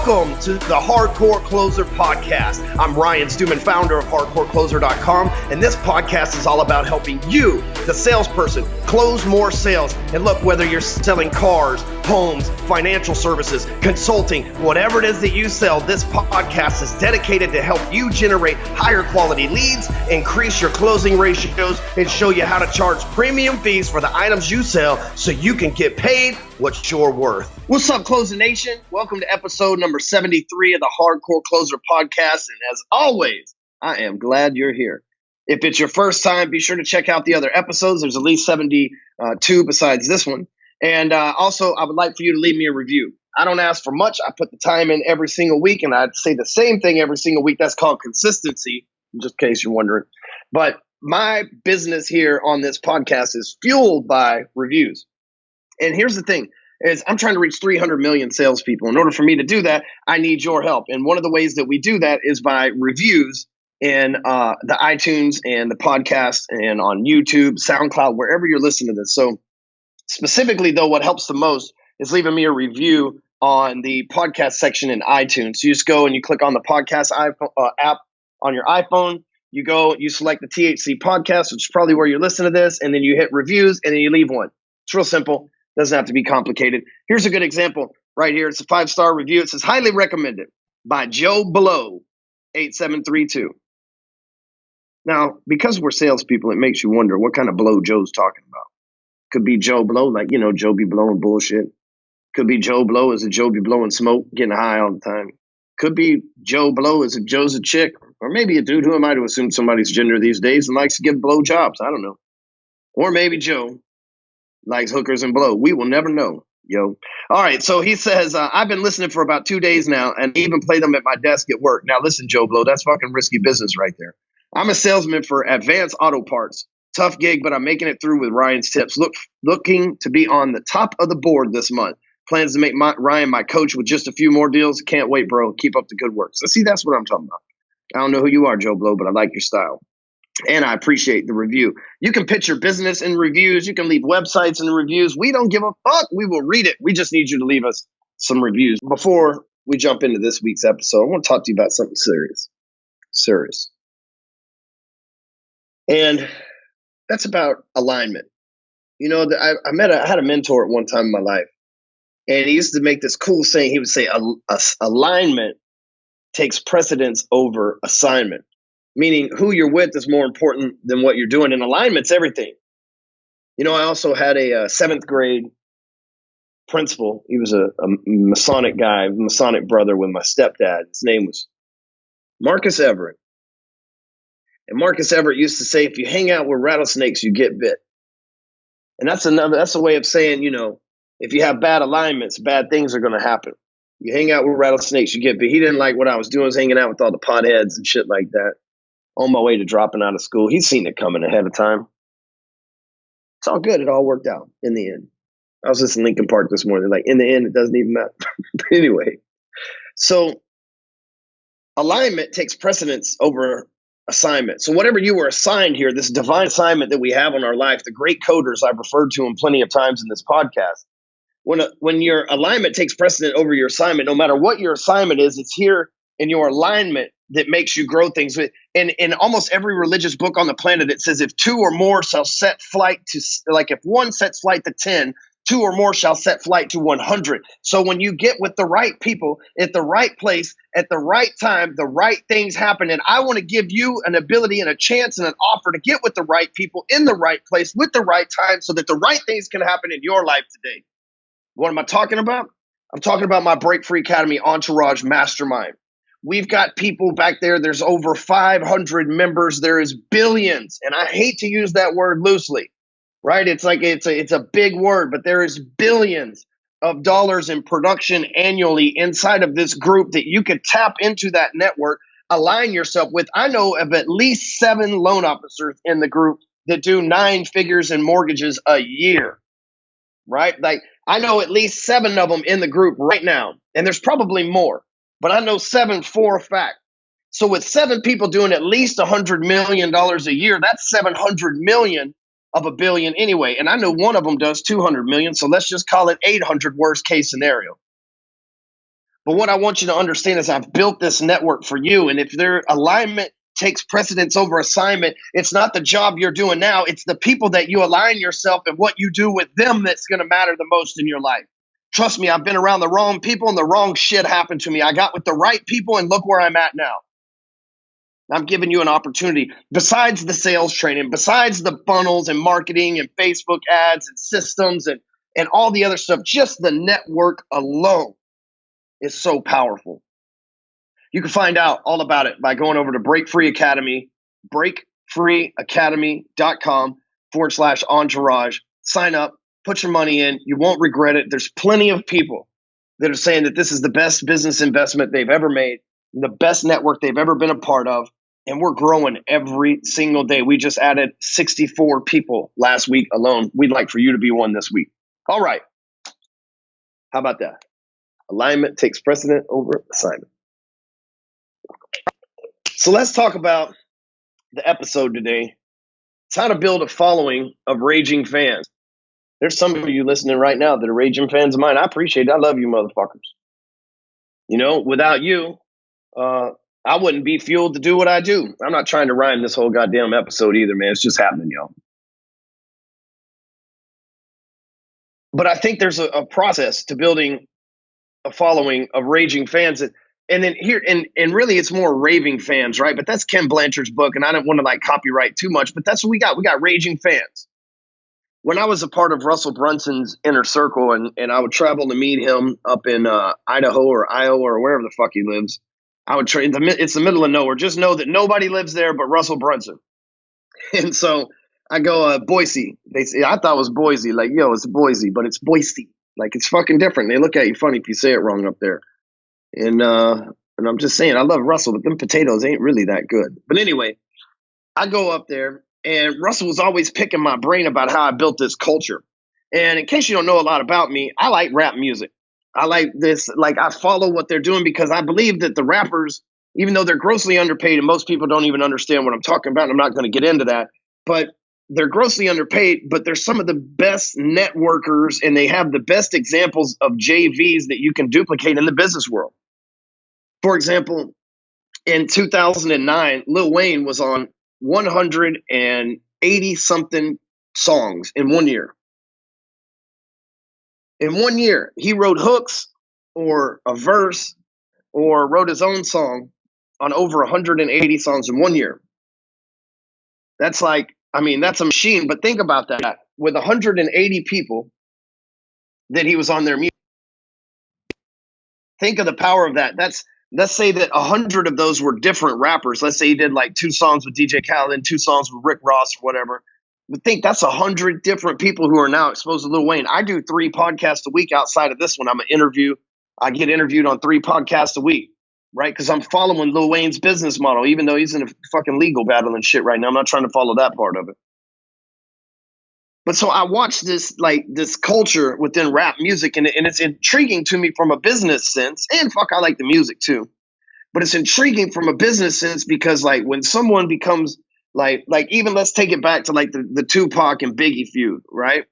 Welcome to the Hardcore Closer Podcast. I'm Ryan Stewman, founder of HardcoreCloser.com, and this podcast is all about helping you, the salesperson, close more sales. And look, whether you're selling cars, homes, financial services, consulting, whatever it is that you sell, this podcast is dedicated to help you generate higher quality leads, increase your closing ratios, and show you how to charge premium fees for the items you sell so you can get paid what you're worth. What's up, Closing Nation? Welcome to episode number 73 of the Hardcore Closer Podcast. And as always, I am glad you're here. If it's your first time, be sure to check out the other episodes. There's at least 72 besides this one. And also, I would like for you to leave me a review. I don't ask for much. I put the time in every single week, and I'd say the same thing every single week. That's called consistency, just in case you're wondering. But my business here on this podcast is fueled by reviews. And here's the thing, is I'm trying to reach 300 million salespeople. In order for me to do that, I need your help. And one of the ways that we do that is by reviews in the iTunes and the podcast and on YouTube, SoundCloud, wherever you're listening to this. So specifically, though, what helps the most is leaving me a review on the podcast section in iTunes. So you just go and you click on the podcast app on your iPhone. You go, you select the THC podcast, which is probably where you're listening to this, and then you hit reviews, and then you leave one. It's real simple. Doesn't have to be complicated. Here's a good example right here. It's a 5-star review. It says, highly recommended by Joe Blow, 8732. Now, because we're salespeople, it makes you wonder what kind of blow Joe's talking about. Could be Joe Blow, like, you know, Joe be blowing bullshit. Could be Joe Blow as a Joe be blowing smoke, getting high all the time. Could be Joe Blow as if Joe's a chick, or maybe a dude. Who am I to assume somebody's gender these days and likes to give blow jobs? I don't know. Or maybe Joe likes hookers and blow. We will never know, yo. All right, so he says, I've been listening for about 2 days now and even play them at my desk at work. Now listen, Joe Blow, that's fucking risky business right there. I'm a salesman for Advanced Auto Parts. Tough gig, but I'm making it through with Ryan's tips. Looking to be on the top of the board this month. Plans to make Ryan my coach with just a few more deals. Can't wait, bro. Keep up the good work. So see, that's what I'm talking about. I don't know who you are, Joe Blow, but I like your style. And I appreciate the review. You can pitch your business in reviews. You can leave websites in reviews. We don't give a fuck. We will read it. We just need you to leave us some reviews. Before we jump into this week's episode, I want to talk to you about something serious. Serious. And that's about alignment. You know, I had a mentor at one time in my life, and he used to make this cool saying. He would say, alignment takes precedence over assignment. Meaning who you're with is more important than what you're doing. And alignment's everything. You know, I also had a 7th grade principal. He was a Masonic guy, Masonic brother with my stepdad. His name was Marcus Everett. And Marcus Everett used to say, if you hang out with rattlesnakes, you get bit. And that's a way of saying, you know, if you have bad alignments, bad things are going to happen. You hang out with rattlesnakes, you get bit. He didn't like what I was doing. I was hanging out with all the potheads and shit like that. On my way to dropping out of school. He's seen it coming ahead of time. It's all good. It all worked out in the end. I was just in Lincoln Park this morning. Like, in the end, it doesn't even matter. But anyway, so alignment takes precedence over assignment. So whatever you were assigned here, this divine assignment that we have on our life, the great coders I've referred to them plenty of times in this podcast, when your alignment takes precedent over your assignment, no matter what your assignment is, it's here in your alignment that makes you grow things. In almost every religious book on the planet, it says if 2 or more shall set flight to, like if 1 sets flight to 10, 2 or more shall set flight to 100. So when you get with the right people at the right place at the right time, the right things happen. And I want to give you an ability and a chance and an offer to get with the right people in the right place with the right time so that the right things can happen in your life today. What am I talking about? I'm talking about my Break Free Academy Entourage Mastermind. We've got people back there. There's over 500 members. There is billions. And I hate to use that word loosely, right? It's like it's a big word, but there is billions of dollars in production annually inside of this group that you could tap into that network, align yourself with. I know of at least 7 loan officers in the group that do 9 figures in mortgages a year, right? Like I know at least 7 of them in the group right now, and there's probably more. But I know 7 for a fact. So with 7 people doing at least $100 million a year, that's 700 million of a billion anyway. And I know one of them does 200 million. So let's just call it 800 worst case scenario. But what I want you to understand is I've built this network for you. And if their alignment takes precedence over assignment, it's not the job you're doing now. It's the people that you align yourself and what you do with them that's going to matter the most in your life. Trust me, I've been around the wrong people and the wrong shit happened to me. I got with the right people and look where I'm at now. I'm giving you an opportunity. Besides the sales training, besides the funnels and marketing and Facebook ads and systems and all the other stuff, just the network alone is so powerful. You can find out all about it by going over to Break Free Academy, breakfreeacademy.com/entourage. Sign up, put your money in. You won't regret it. There's plenty of people that are saying that this is the best business investment they've ever made, the best network they've ever been a part of. And we're growing every single day. We just added 64 people last week alone. We'd like for you to be one this week. All right. How about that? Alignment takes precedent over assignment. So let's talk about the episode today. It's how to build a following of raging fans. There's some of you listening right now that are raging fans of mine. I appreciate it. I love you motherfuckers. You know, without you, I wouldn't be fueled to do what I do. I'm not trying to rhyme this whole goddamn episode either, man. It's just happening, y'all. But I think there's a process to building a following of raging fans. And then here, and really it's more raving fans, right? But that's Ken Blanchard's book, and I don't want to like copyright too much, but that's what we got. We got raging fans. When I was a part of Russell Brunson's inner circle and I would travel to meet him up in Idaho or Iowa or wherever the fuck he lives, I would train. It's the middle of nowhere. Just know that nobody lives there but Russell Brunson. And so I go, Boise. They say, I thought it was Boise. Like, yo, it's Boise, but it's Boise. Like, it's fucking different. They look at you funny if you say it wrong up there. And I'm just saying, I love Russell, but them potatoes ain't really that good. But anyway, I go up there, and Russell was always picking my brain about how I built this culture. And in case you don't know a lot about me, I like rap music. I like this, like I follow what they're doing because I believe that the rappers, even though they're grossly underpaid and most people don't even understand what I'm talking about, I'm not going to get into that, but they're grossly underpaid, but they're some of the best networkers and they have the best examples of JVs that you can duplicate in the business world. For example, in 2009, Lil Wayne was on 180 something songs in 1 year. In 1 year, he wrote hooks or a verse or wrote his own song on over 180 songs in 1 year. That's like, I mean, that's a machine, but think about that. With 180 people that he was on their music, think of the power of that. Let's say that 100 of those were different rappers. Let's say he did like 2 songs with DJ Khaled and 2 songs with Rick Ross or whatever. But think that's 100 different people who are now exposed to Lil Wayne. I do 3 podcasts a week outside of this one. I get interviewed on 3 podcasts a week, right? Because I'm following Lil Wayne's business model, even though he's in a fucking legal battle and shit right now. I'm not trying to follow that part of it. But so I watched this culture within rap music, and it's intriguing to me from a business sense. And fuck, I like the music too. But it's intriguing from a business sense because like when someone becomes like even let's take it back to like the Tupac and Biggie feud, right?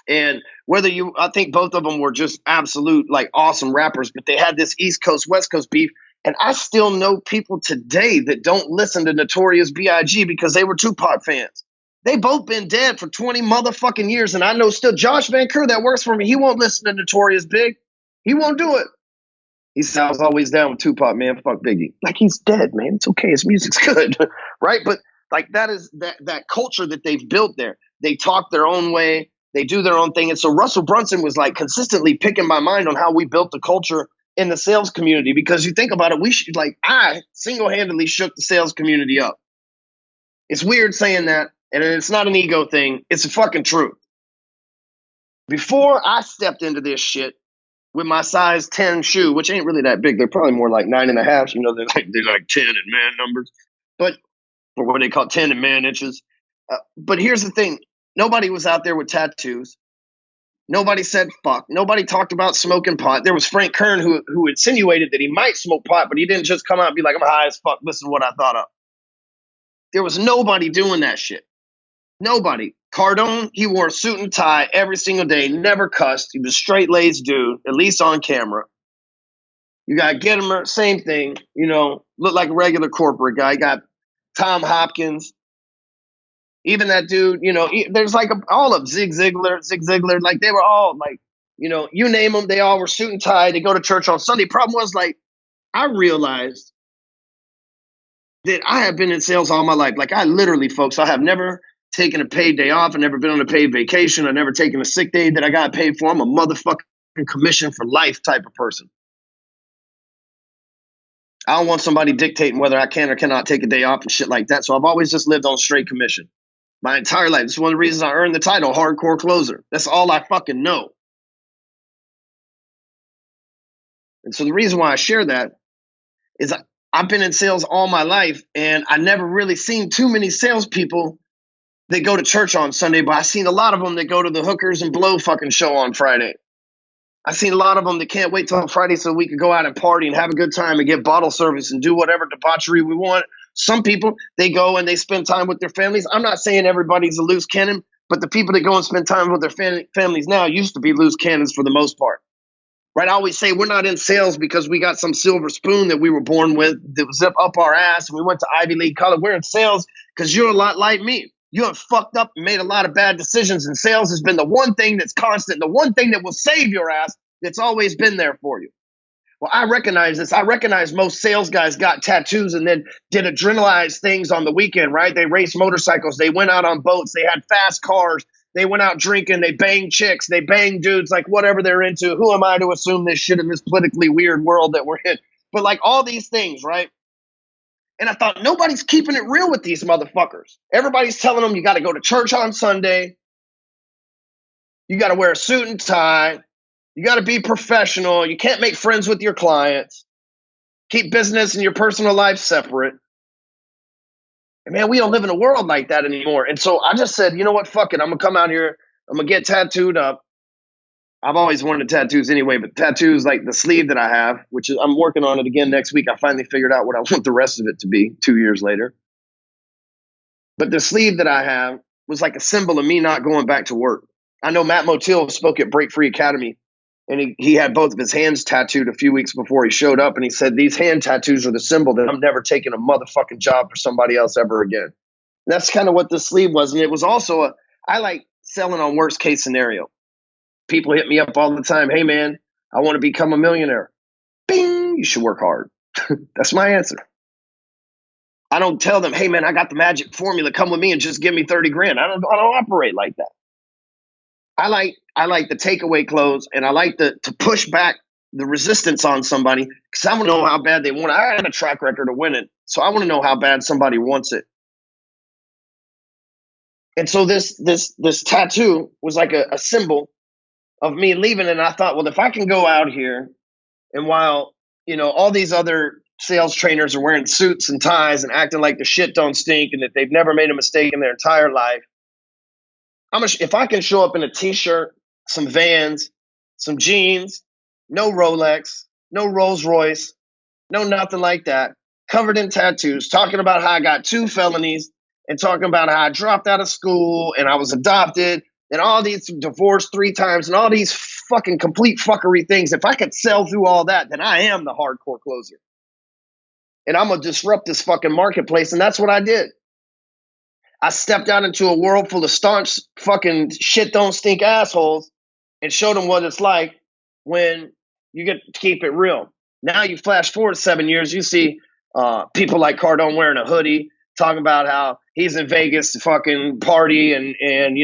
And I think both of them were just absolute like awesome rappers, but they had this East Coast, West Coast beef. And I still know people today that don't listen to Notorious B.I.G. because they were Tupac fans. They both been dead for 20 motherfucking years. And I know still Josh Van Keur that works for me. He won't listen to Notorious Big. He won't do it. He said, I was always down with Tupac, man. Fuck Biggie. Like, he's dead, man. It's okay. His music's good. Right? But like that is that culture that they've built there. They talk their own way. They do their own thing. And so Russell Brunson was like consistently picking my mind on how we built the culture in the sales community. Because you think about it, I single-handedly shook the sales community up. It's weird saying that. And it's not an ego thing. It's a fucking truth. Before I stepped into this shit with my size 10 shoe, which ain't really that big. They're probably more like 9.5. You know, they're like 10 in man numbers. But or what they call 10 in man inches. But here's the thing. Nobody was out there with tattoos. Nobody said fuck. Nobody talked about smoking pot. There was Frank Kern who insinuated that he might smoke pot, but he didn't just come out and be like, I'm high as fuck. This is what I thought of. There was nobody doing that shit. Nobody. Cardone, he wore a suit and tie every single day, never cussed. He was a straight-laced dude, at least on camera. You got Gittimer, same thing. Look like a regular corporate guy. You got Tom Hopkins. Even that dude, there's like all of Zig Ziglar, like they were all like, you name them, they all were suit and tie. They go to church on Sunday. Problem was, like, I realized that I have been in sales all my life. Like, I literally, folks, I have never taken a paid day off. I've never been on a paid vacation. I've never taken a sick day that I got paid for. I'm a motherfucking commission for life type of person. I don't want somebody dictating whether I can or cannot take a day off and shit like that. So I've always just lived on straight commission my entire life. It's one of the reasons I earned the title hardcore closer. That's all I fucking know. And so the reason why I share that is I've been in sales all my life, and I never really seen too many salespeople that go to church on Sunday, but I've seen a lot of them that go to the hookers and blow fucking show on Friday. I've seen a lot of them that can't wait till Friday so we can go out and party and have a good time and get bottle service and do whatever debauchery we want. Some people, they go and they spend time with their families. I'm not saying everybody's a loose cannon, but the people that go and spend time with their families now used to be loose cannons for the most part. Right? I always say we're not in sales because we got some silver spoon that we were born with that was up our ass and we went to Ivy League college. We're in sales because you're a lot like me. You have fucked up and made a lot of bad decisions, and sales has been the one thing that's constant, the one thing that will save your ass that's always been there for you. Well, I recognize this. I recognize most sales guys got tattoos and then did adrenalized things on the weekend, right? They raced motorcycles. They went out on boats. They had fast cars. They went out drinking. They banged chicks. They banged dudes, like whatever they're into. Who am I to assume this shit in this politically weird world that we're in? But like all these things, right? And I thought, nobody's keeping it real with these motherfuckers. Everybody's telling them you got to go to church on Sunday. You got to wear a suit and tie. You got to be professional. You can't make friends with your clients. Keep business and your personal life separate. And man, we don't live in a world like that anymore. And so I just said, you know what? Fuck it. I'm going to come out here. I'm going to get tattooed up. I've always wanted tattoos anyway, but tattoos like the sleeve that I have, which is, I'm working on it again next week. I finally figured out what I want the rest of it to be 2 years later. But the sleeve that I have was like a symbol of me not going back to work. I know Matt Motil spoke at Break Free Academy, and he had both of his hands tattooed a few weeks before he showed up. And he said, these hand tattoos are the symbol that I'm never taking a motherfucking job for somebody else ever again. And that's kind of what the sleeve was. And it was also I like selling on worst case scenario. People hit me up all the time. Hey man, I want to become a millionaire. Bing, you should work hard. That's my answer. I don't tell them, hey man, I got the magic formula. Come with me and just give me 30 grand. I don't operate like that. I like the takeaway clothes, and I like to push back the resistance on somebody because I want to know how bad they want it. I had a track record of winning, so I want to know how bad somebody wants it. And so this tattoo was like a symbol of me leaving, and I thought, well, if I can go out here, and while all these other sales trainers are wearing suits and ties and acting like the shit don't stink and that they've never made a mistake in their entire life, if I can show up in a t-shirt, some Vans, some jeans, no Rolex, no Rolls Royce, no nothing like that, covered in tattoos, talking about how I got 2 felonies and talking about how I dropped out of school and I was adopted and all these divorced 3 times and all these fucking complete fuckery things. If I could sell through all that, then I am the hardcore closer. And I'm going to disrupt this fucking marketplace. And that's what I did. I stepped out into a world full of staunch fucking shit don't stink assholes and showed them what it's like when you get to keep it real. Now you flash forward 7 years, you see people like Cardone wearing a hoodie, talking about how he's in Vegas to fucking party and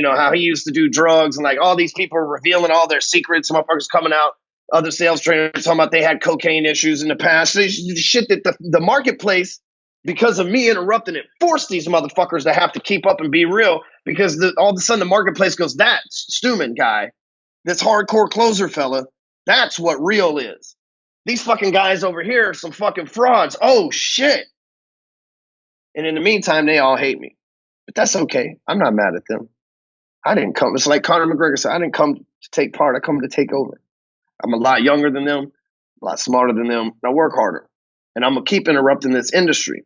how he used to do drugs, and like all these people are revealing all their secrets. Some motherfuckers coming out, other sales trainers talking about they had cocaine issues in the past. So shit that the marketplace, because of me interrupting it, forced these motherfuckers to have to keep up and be real, because all of a sudden the marketplace goes, that Stewman guy, this hardcore closer fella, that's what real is. These fucking guys over here are some fucking frauds. Oh shit. And in the meantime, they all hate me. But that's okay. I'm not mad at them. I didn't come. It's like Conor McGregor said, I didn't come to take part. I come to take over. I'm a lot younger than them, a lot smarter than them. And I work harder. And I'm going to keep interrupting this industry.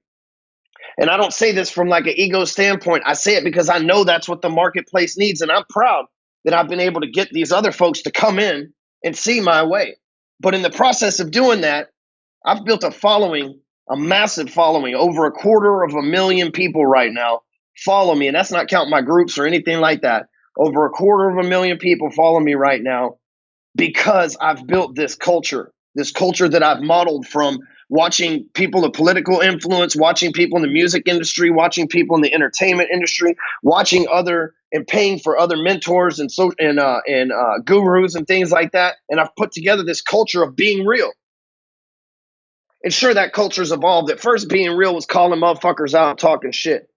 And I don't say this from like an ego standpoint. I say it because I know that's what the marketplace needs. And I'm proud that I've been able to get these other folks to come in and see my way. But in the process of doing that, I've built a following, a massive following. Over 250,000 people right now follow me. And that's not counting my groups or anything like that. Over 250,000 people follow me right now because I've built this culture that I've modeled from watching people of political influence, watching people in the music industry, watching people in the entertainment industry, watching other and paying for other mentors and gurus and things like that. And I've put together this culture of being real. And sure, that culture's evolved. At first, being real was calling motherfuckers out talking shit.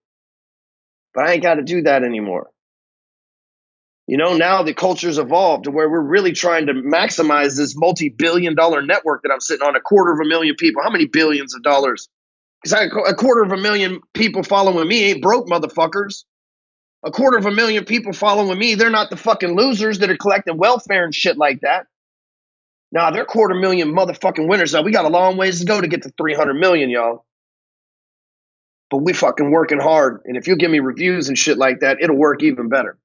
But I ain't got to do that anymore. You know, now the culture's evolved to where we're really trying to maximize this multi-billion-dollar network that I'm sitting on, 250,000 people. How many billions of dollars? Because 250,000 people following me ain't broke motherfuckers. 250,000 people following me, they're not the fucking losers that are collecting welfare and shit like that. Nah, they're 250,000 motherfucking winners. Now, we got a long ways to go to get to 300 million, y'all. But we fucking working hard. And if you give me reviews and shit like that, it'll work even better.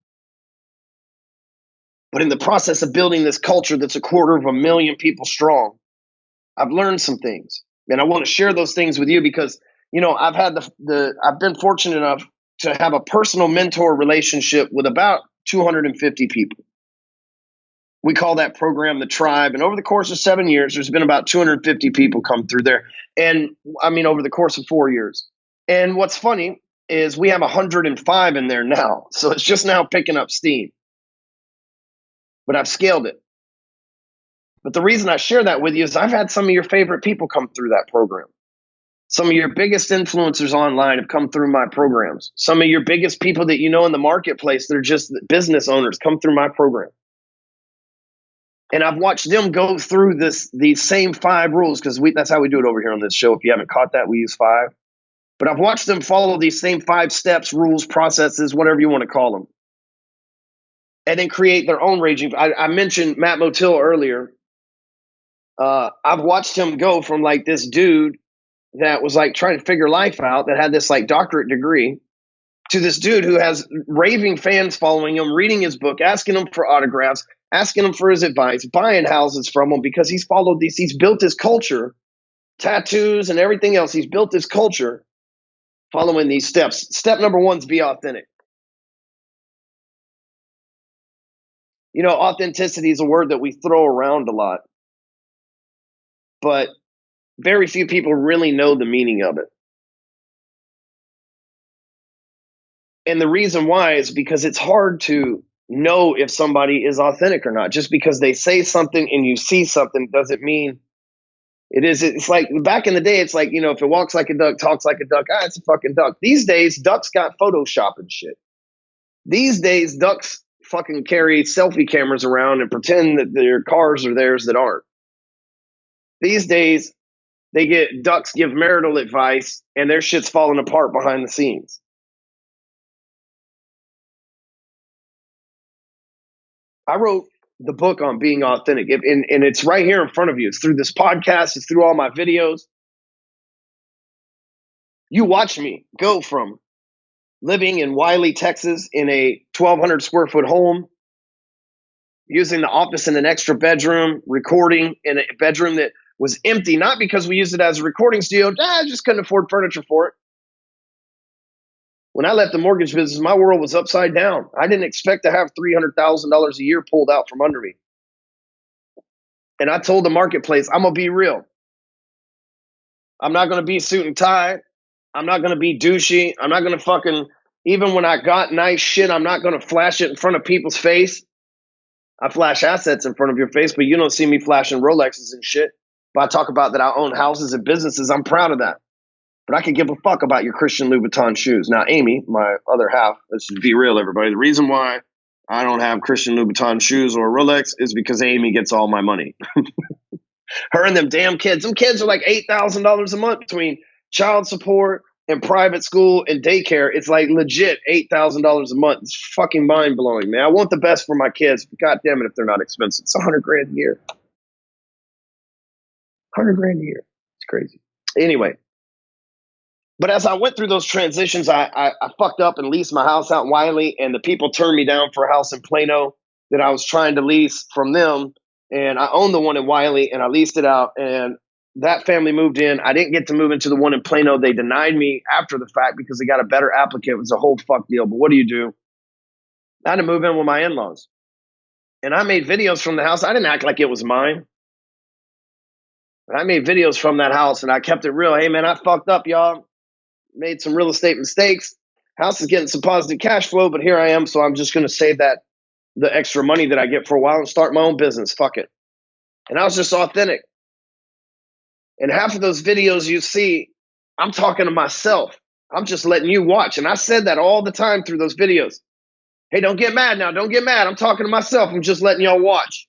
But in the process of building this culture that's 250,000 people strong, I've learned some things. And I want to share those things with you because, you know, I've had I've been fortunate enough to have a personal mentor relationship with about 250 people. We call that program the Tribe. And over the course of 7 years, there's been about 250 people come through there. And I mean, over the course of 4 years. And what's funny is we have 105 in there now. So it's just now picking up steam. But I've scaled it. But the reason I share that with you is I've had some of your favorite people come through that program. Some of your biggest influencers online have come through my programs. Some of your biggest people that you know in the marketplace, they're just business owners, come through my program. And I've watched them go through these same 5 rules because that's how we do it over here on this show. If you haven't caught that, we use 5. But I've watched them follow these same 5 steps, rules, processes, whatever you want to call them. And then create their own raging. I mentioned Matt Motil earlier. I've watched him go from like this dude that was like trying to figure life out, that had this like doctorate degree, to this dude who has raving fans following him, reading his book, asking him for autographs, asking him for his advice, buying houses from him because he's followed these, he's built his culture, tattoos and everything else. He's built his culture following these steps. Step number 1 is be authentic. You know, authenticity is a word that we throw around a lot, but very few people really know the meaning of it. And the reason why is because it's hard to know if somebody is authentic or not. Just because they say something and you see something doesn't mean it is. It's like back in the day, it's like, you know, if it walks like a duck, talks like a duck, it's a fucking duck. These days, ducks got Photoshop and shit. These days, ducks fucking carry selfie cameras around and pretend that their cars are theirs that aren't. These days, ducks give marital advice and their shit's falling apart behind the scenes. I wrote the book on being authentic, and it's right here in front of you. It's through this podcast. It's through all my videos. You watch me go from living in Wiley, Texas in a 1,200 square foot home, using the office in an extra bedroom, recording in a bedroom that was empty, not because we used it as a recording studio. I just couldn't afford furniture for it. When I left the mortgage business, my world was upside down. I didn't expect to have $300,000 a year pulled out from under me. And I told the marketplace, I'm going to be real. I'm not going to be suit and tie. I'm not going to be douchey. I'm not going to fucking, even when I got nice shit, I'm not going to flash it in front of people's face. I flash assets in front of your face, but you don't see me flashing Rolexes and shit. But I talk about that I own houses and businesses. I'm proud of that. But I could give a fuck about your Christian Louboutin shoes. Now, Amy, my other half, let's just be real, everybody. The reason why I don't have Christian Louboutin shoes or Rolex is because Amy gets all my money. Her and them damn kids. Them kids are like $8,000 a month between child support and private school and daycare. It's like legit $8,000 a month. It's fucking mind blowing, man. I want the best for my kids, but God damn it if they're not expensive. It's $100,000 a year. $100,000 a year. It's crazy. Anyway. But as I went through those transitions, I fucked up and leased my house out in Wiley, and the people turned me down for a house in Plano that I was trying to lease from them. And I owned the one in Wiley, and I leased it out. And that family moved in. I didn't get to move into the one in Plano. They denied me after the fact because they got a better applicant. It was a whole fuck deal. But what do? I had to move in with my in-laws. And I made videos from the house. I didn't act like it was mine. But I made videos from that house and I kept it real. Hey, man, I fucked up, y'all. Made some real estate mistakes. House is getting some positive cash flow, but here I am. So I'm just going to save the extra money that I get for a while and start my own business. Fuck it. And I was just authentic. And half of those videos you see, I'm talking to myself. I'm just letting you watch. And I said that all the time through those videos. Hey, don't get mad now. Don't get mad. I'm talking to myself. I'm just letting y'all watch.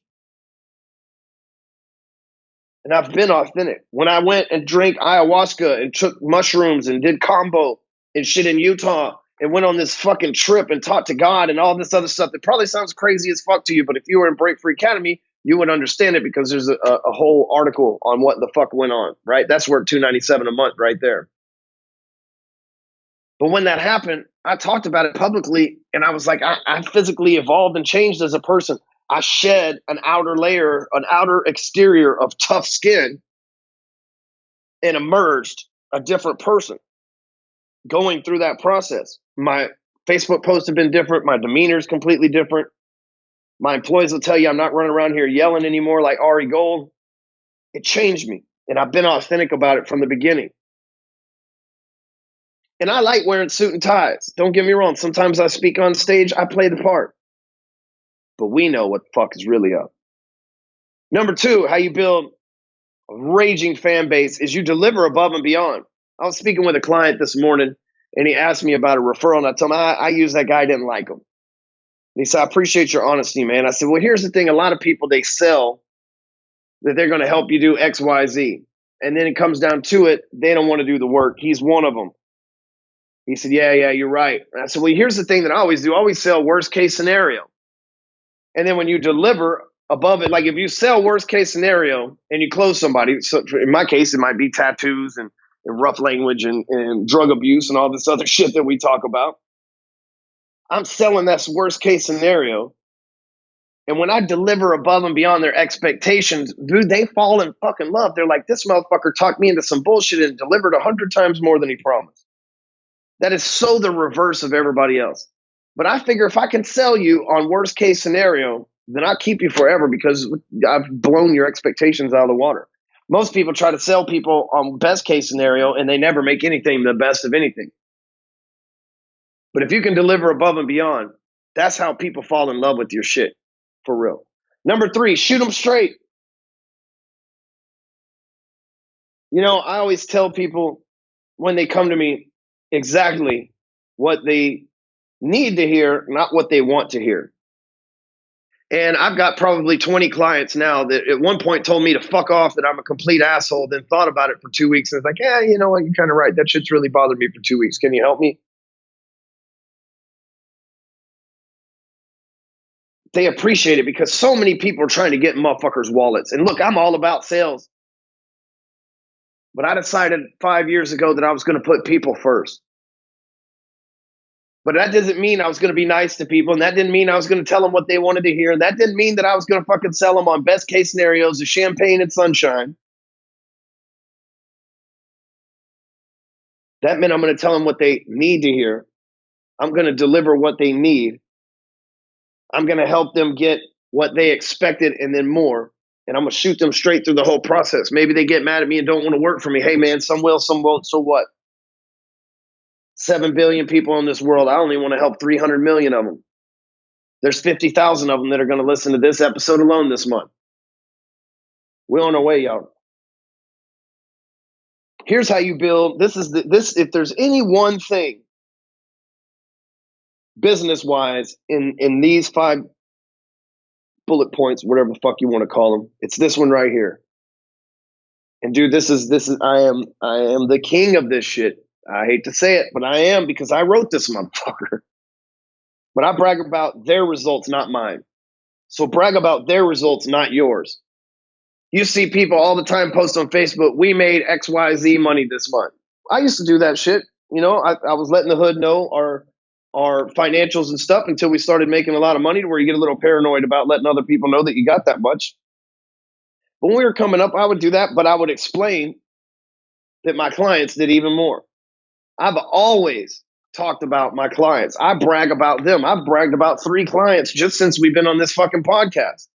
And I've been authentic. When I went and drank ayahuasca and took mushrooms and did combo and shit in Utah and went on this fucking trip and talked to God and all this other stuff that probably sounds crazy as fuck to you, but if you were in Break Free Academy, you would understand it because there's a whole article on what the fuck went on, right? That's worth $297 a month right there. But when that happened, I talked about it publicly and I was like, I physically evolved and changed as a person. I shed an outer layer, an outer exterior of tough skin and emerged a different person going through that process. My Facebook posts have been different. My demeanor is completely different. My employees will tell you I'm not running around here yelling anymore like Ari Gold. It changed me, and I've been authentic about it from the beginning. And I like wearing suit and ties. Don't get me wrong. Sometimes I speak on stage. I play the part. But we know what the fuck is really up. Number two, how you build a raging fan base is you deliver above and beyond. I was speaking with a client this morning, and he asked me about a referral, and I told him I used that guy, didn't like him. And he said, I appreciate your honesty, man. I said, well, here's the thing. A lot of people, they sell that they're going to help you do X, Y, Z. And then it comes down to it, they don't want to do the work. He's one of them. He said, yeah, you're right. And I said, well, here's the thing that I always do. I always sell worst case scenario. And then when you deliver above it, like if you sell worst case scenario and you close somebody, so in my case, it might be tattoos and rough language and drug abuse and all this other shit that we talk about. I'm selling that worst case scenario. And when I deliver above and beyond their expectations, dude, they fall in fucking love. They're like, this motherfucker talked me into some bullshit and delivered 100 times more than he promised. That is so the reverse of everybody else. But I figure if I can sell you on worst case scenario, then I'll keep you forever because I've blown your expectations out of the water. Most people try to sell people on best case scenario and they never make anything the best of anything. But if you can deliver above and beyond, that's how people fall in love with your shit, for real. Number three, shoot them straight. You know, I always tell people when they come to me exactly what they need to hear, not what they want to hear. And I've got probably 20 clients now that at one point told me to fuck off, that I'm a complete asshole, then thought about it for 2 weeks. And it's like, yeah, you know what? You're kind of right. That shit's really bothered me for 2 weeks. Can you help me? They appreciate it because so many people are trying to get in motherfuckers' wallets. And look, I'm all about sales. But I decided 5 years ago that I was going to put people first. But that doesn't mean I was going to be nice to people. And that didn't mean I was going to tell them what they wanted to hear. And that didn't mean that I was going to fucking sell them on best case scenarios of champagne and sunshine. That meant I'm going to tell them what they need to hear. I'm going to deliver what they need. I'm going to help them get what they expected and then more. And I'm going to shoot them straight through the whole process. Maybe they get mad at me and don't want to work for me. Hey, man, some will, some won't. So what? 7 billion people in this world. I only want to help 300 million of them. There's 50,000 of them that are going to listen to this episode alone this month. We're on our way, y'all. Here's how you build. This. If there's any one thing business-wise in these 5 bullet points, whatever the fuck you want to call them, it's this one right here. And dude, this is I am the king of this shit. I hate to say it, but I am, because I wrote this motherfucker. But I brag about their results, not mine. So brag about their results, not yours. You see people all the time post on Facebook, we made XYZ money this month. I used to do that shit. You know, I was letting the hood know our financials and stuff until we started making a lot of money, to where you get a little paranoid about letting other people know that you got that much. But when we were coming up, I would do that, but I would explain that my clients did even more. I've always talked about my clients. I brag about them. I've bragged about 3 clients just since we've been on this fucking podcast.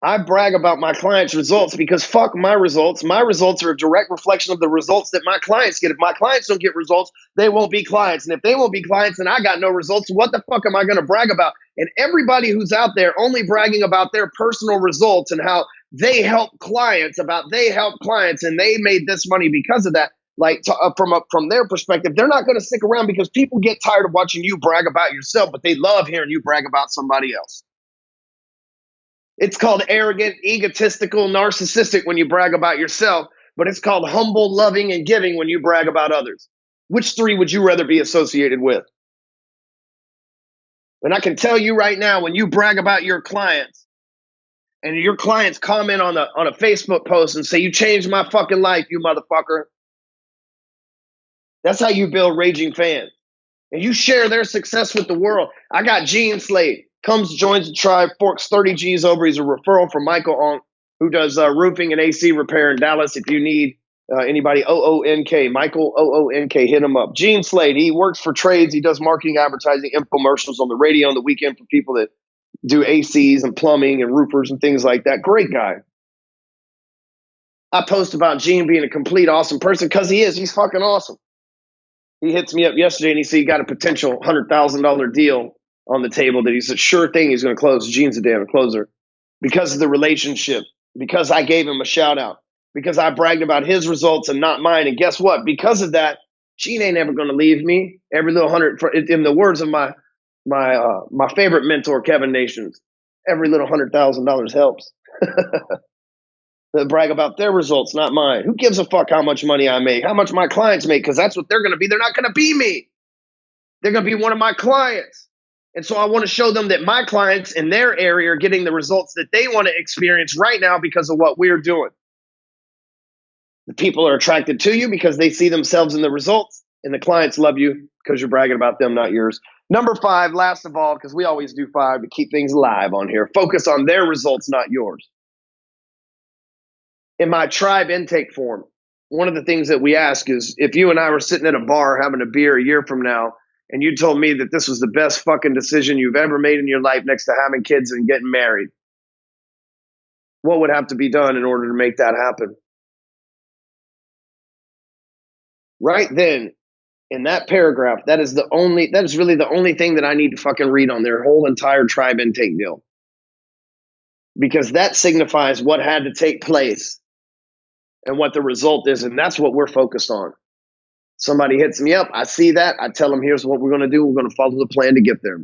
I brag about my clients' results because fuck my results. My results are a direct reflection of the results that my clients get. If my clients don't get results, they won't be clients. And if they won't be clients and I got no results, what the fuck am I going to brag about? And everybody who's out there only bragging about their personal results and how they help clients, and they made this money because of that. Like from their perspective, they're not going to stick around because people get tired of watching you brag about yourself, but they love hearing you brag about somebody else. It's called arrogant, egotistical, narcissistic when you brag about yourself, but it's called humble, loving, and giving when you brag about others. Which 3 would you rather be associated with? And I can tell you right now, when you brag about your clients and your clients comment on a Facebook post and say, "You changed my fucking life, you motherfucker." That's how you build raging fans. And you share their success with the world. I got Gene Slade. Comes, joins the tribe, forks 30 G's over. He's a referral from Michael Onk, who does roofing and AC repair in Dallas. If you need anybody, OONK, Michael OONK, hit him up. Gene Slade, he works for trades. He does marketing, advertising, infomercials on the radio on the weekend for people that do ACs and plumbing and roofers and things like that. Great guy. I post about Gene being a complete awesome person because he is. He's fucking awesome. He hits me up yesterday and he said he got a potential $100,000 deal on the table that he's a sure thing he's going to close. Gene's a damn closer because of the relationship, because I gave him a shout out, because I bragged about his results and not mine. And guess what? Because of that, Gene ain't ever going to leave me. Every little in the words of my favorite mentor, Kevin Nations, every little $100,000 helps. They brag about their results, not mine. Who gives a fuck how much money I make, how much my clients make? Because that's what they're going to be. They're not going to be me. They're going to be one of my clients. And so I want to show them that my clients in their area are getting the results that they want to experience right now because of what we're doing. The people are attracted to you because they see themselves in the results, and the clients love you because you're bragging about them, not yours. Number 5, last of all, because we always do 5 to keep things alive on here. Focus on their results, not yours. In my tribe intake form, one of the things that we ask is if you and I were sitting at a bar having a beer a year from now, and you told me that this was the best fucking decision you've ever made in your life next to having kids and getting married, what would have to be done in order to make that happen? Right then, in that paragraph, that is really the only thing that I need to fucking read on their whole entire tribe intake deal. Because that signifies what had to take place and what the result is, and that's what we're focused on. Somebody hits me up, I see that, I tell them, here's what we're going to do. We're going to follow the plan to get there.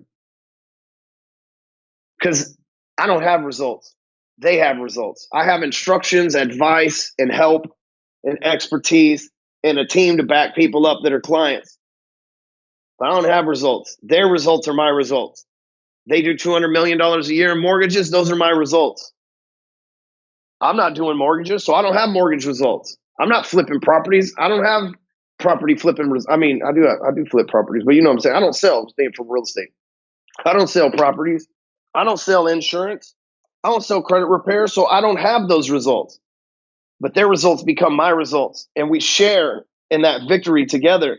Because I don't have results. They have results. I have instructions, advice, and help, and expertise, and a team to back people up that are clients. But I don't have results. Their results are my results. They do $200 million a year in mortgages. Those are my results. I'm not doing mortgages, so I don't have mortgage results. I'm not flipping properties. I don't have property flipping. I mean, I do flip properties, but you know what I'm saying? I don't sell things for real estate. I don't sell properties. I don't sell insurance. I don't sell credit repair, so I don't have those results. But their results become my results, and we share in that victory together.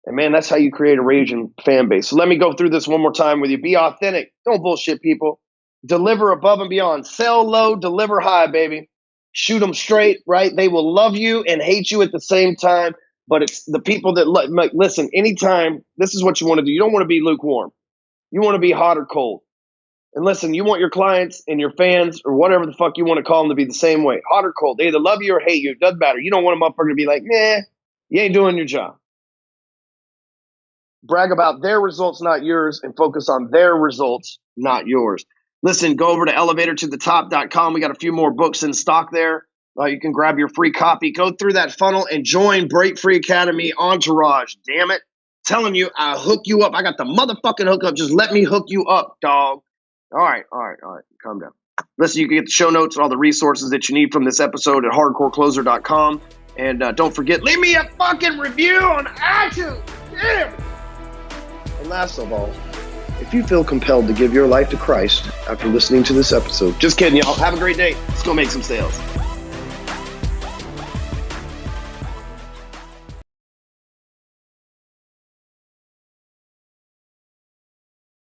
And man, that's how you create a raging fan base. So let me go through this one more time with you. Be authentic. Don't bullshit people. Deliver above and beyond. Sell low, deliver high, baby. Shoot them straight, right? They will love you and hate you at the same time. But it's the people that listen, anytime, this is what you want to do. You don't want to be lukewarm. You want to be hot or cold. And listen, you want your clients and your fans or whatever the fuck you want to call them to be the same way. Hot or cold. They either love you or hate you. It doesn't matter. You don't want a motherfucker to be like, nah, you ain't doing your job. Brag about their results, not yours, and focus on their results, not yours. Listen, go over to elevatortothetop.com. We got a few more books in stock there. You can grab your free copy. Go through that funnel and join Break Free Academy Entourage. Damn it. Telling you, I'll hook you up. I got the motherfucking hookup. Just let me hook you up, dog. All right. Calm down. Listen, you can get the show notes and all the resources that you need from this episode at hardcorecloser.com. And don't forget, leave me a fucking review on iTunes. Damn. And last of all, if you feel compelled to give your life to Christ after listening to this episode. Just kidding, y'all. Have a great day. Let's go make some sales.